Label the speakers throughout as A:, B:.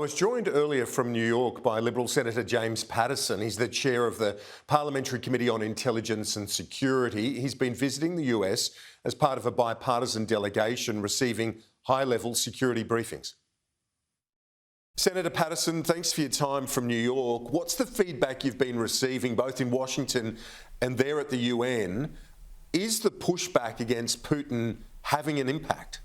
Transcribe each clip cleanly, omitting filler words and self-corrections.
A: I was joined earlier from New York by Liberal Senator James Paterson. He's the chair of the Parliamentary Committee on Intelligence and Security. He's been visiting the US as part of a bipartisan delegation receiving high-level security briefings. Senator Paterson, thanks for your time from New York. What's the feedback you've been receiving both in Washington and there at the UN? Is the pushback against Putin having an impact?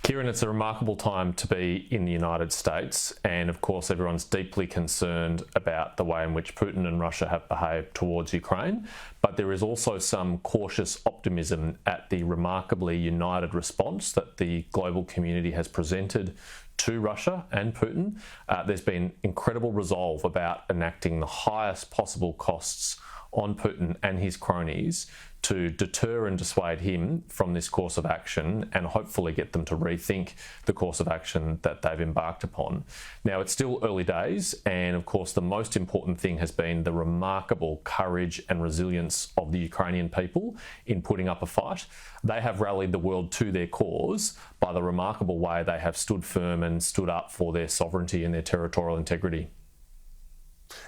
B: Kieran, it's a remarkable time to be in the United States, and of course everyone's deeply concerned about the way in which Putin and Russia have behaved towards Ukraine, but there is also some cautious optimism at the remarkably united response that the global community has presented to Russia and Putin. There's been incredible resolve about enacting the highest possible costs on Putin and his cronies to deter and dissuade him from this course of action and hopefully get them to rethink the course of action that they've embarked upon. Now, it's still early days, and of course the most important thing has been the remarkable courage and resilience of the Ukrainian people in putting up a fight. They have rallied the world to their cause by the remarkable way they have stood firm and stood up for their sovereignty and their territorial integrity.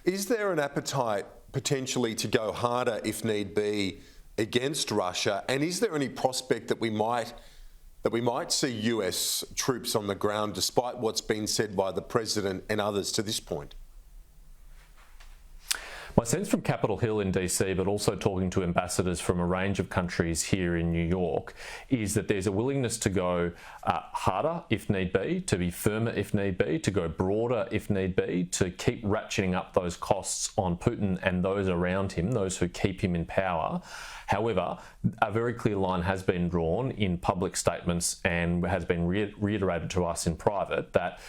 A: Is there an appetite potentially to go harder if need be against Russia, and is there any prospect that we might see US troops on the ground, despite what's been said by the President and others to this point?
B: My sense from Capitol Hill in DC, but also talking to ambassadors from a range of countries here in New York, is that there's a willingness to go harder if need be, to be firmer if need be, to go broader if need be, to keep ratcheting up those costs on Putin and those around him, those who keep him in power. However, a very clear line has been drawn in public statements and has been reiterated to us in private that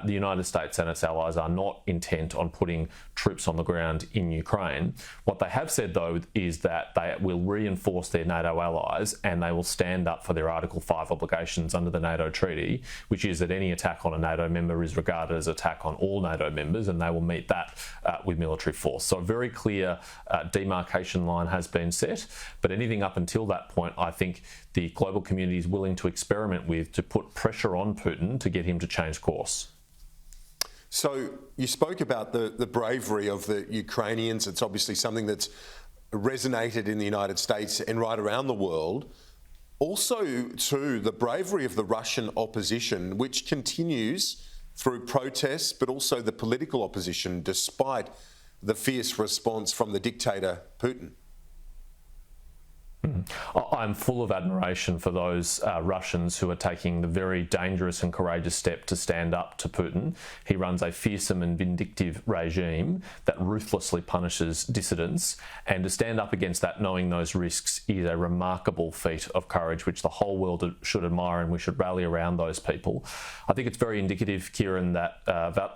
B: the United States and its allies are not intent on putting troops on the ground in Ukraine. What they have said, though, is that they will reinforce their NATO allies and they will stand up for their Article 5 obligations under the NATO treaty, which is that any attack on a NATO member is regarded as an attack on all NATO members, and they will meet that with military force. So a very clear demarcation line has been set. But anything up until that point, I think the global community is willing to experiment with to put pressure on Putin to get him to change course.
A: So you spoke about the bravery of the Ukrainians. It's obviously something that's resonated in the United States and right around the world. Also, too, the bravery of the Russian opposition, which continues through protests, but also the political opposition, despite the fierce response from the dictator Putin.
B: I'm full of admiration for those Russians who are taking the very dangerous and courageous step to stand up to Putin. He runs a fearsome and vindictive regime that ruthlessly punishes dissidents, and to stand up against that knowing those risks is a remarkable feat of courage which the whole world should admire, and we should rally around those people. I think it's very indicative, Kieran, that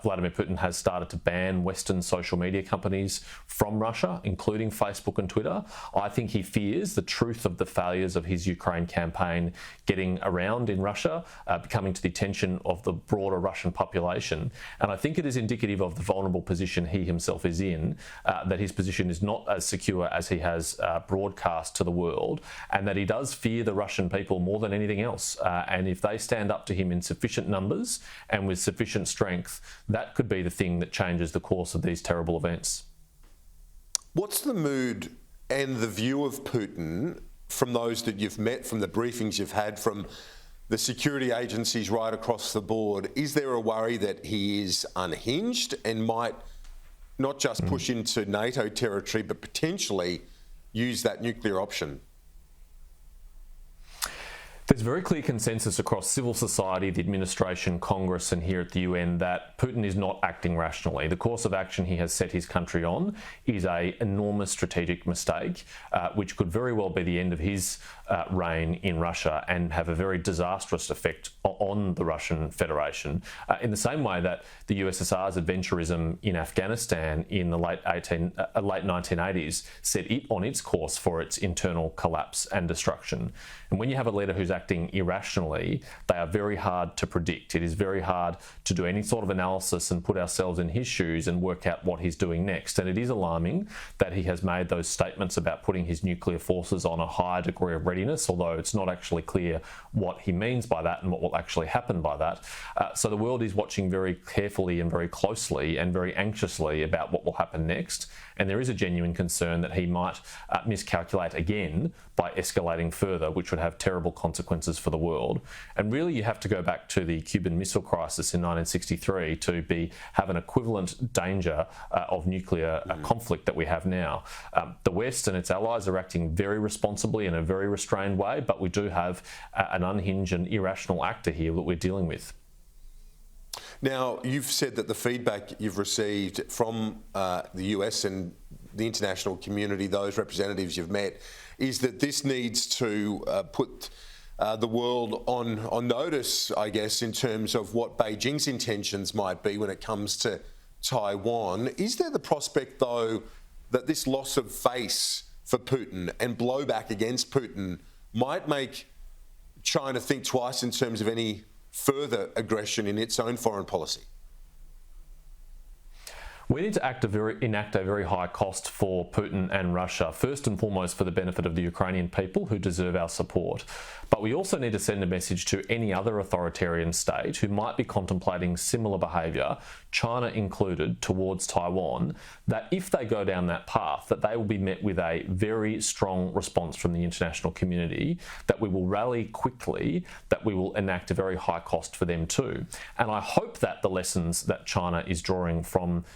B: Vladimir Putin has started to ban Western social media companies from Russia, including Facebook and Twitter. I think he fears the truth of the failures of his Ukraine campaign getting around in Russia, coming to the attention of the broader Russian population. And I think it is indicative of the vulnerable position he himself is in, that his position is not as secure as he has broadcast to the world, and that he does fear the Russian people more than anything else. And if they stand up to him in sufficient numbers and with sufficient strength, that could be the thing that changes the course of these terrible events.
A: What's the mood and the view of Putin from those that you've met, from the briefings you've had, from the security agencies right across the board? Is there a worry that he is unhinged and might not just push into NATO territory, but potentially use that nuclear option?
B: There's very clear consensus across civil society, the administration, Congress, and here at the UN that Putin is not acting rationally. The course of action he has set his country on is an enormous strategic mistake, which could very well be the end of his reign in Russia and have a very disastrous effect on the Russian Federation. In the same way that the USSR's adventurism in Afghanistan in the late 1980s set it on its course for its internal collapse and destruction. And when you have a leader who's acting irrationally, they are very hard to predict. It is very hard to do any sort of analysis and put ourselves in his shoes and work out what he's doing next. And it is alarming that he has made those statements about putting his nuclear forces on a high degree of readiness readiness, although it's not actually clear what he means by that and what will actually happen by that. So the world is watching very carefully and very closely and very anxiously about what will happen next. And there is a genuine concern that he might miscalculate again by escalating further, which would have terrible consequences for the world. And really, you have to go back to the Cuban Missile Crisis in 1963 to have an equivalent danger of nuclear conflict that we have now. The West and its allies are acting very responsibly in a very restrained way, but we do have an unhinged and irrational actor here that we're dealing with.
A: Now, you've said that the feedback you've received from the US and the international community, those representatives you've met, is that this needs to put the world on notice, I guess, in terms of what Beijing's intentions might be when it comes to Taiwan. Is there the prospect, though, that this loss of face for Putin and blowback against Putin might make China think twice in terms of any further aggression in its own foreign policy?
B: We need to enact a very high cost for Putin and Russia, first and foremost for the benefit of the Ukrainian people who deserve our support. But we also need to send a message to any other authoritarian state who might be contemplating similar behaviour, China included, towards Taiwan, that if they go down that path, that they will be met with a very strong response from the international community, that we will rally quickly, that we will enact a very high cost for them too. And I hope that the lessons that China is drawing from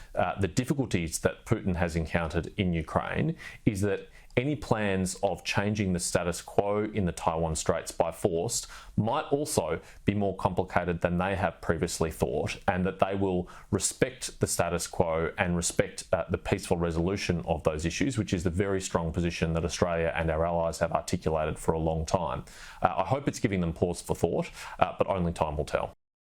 B: the difficulties that Putin has encountered in Ukraine is that any plans of changing the status quo in the Taiwan Straits by force might also be more complicated than they have previously thought, and that they will respect the status quo and respect the peaceful resolution of those issues, which is the very strong position that Australia and our allies have articulated for a long time. I hope it's giving them pause for thought, but only time will tell.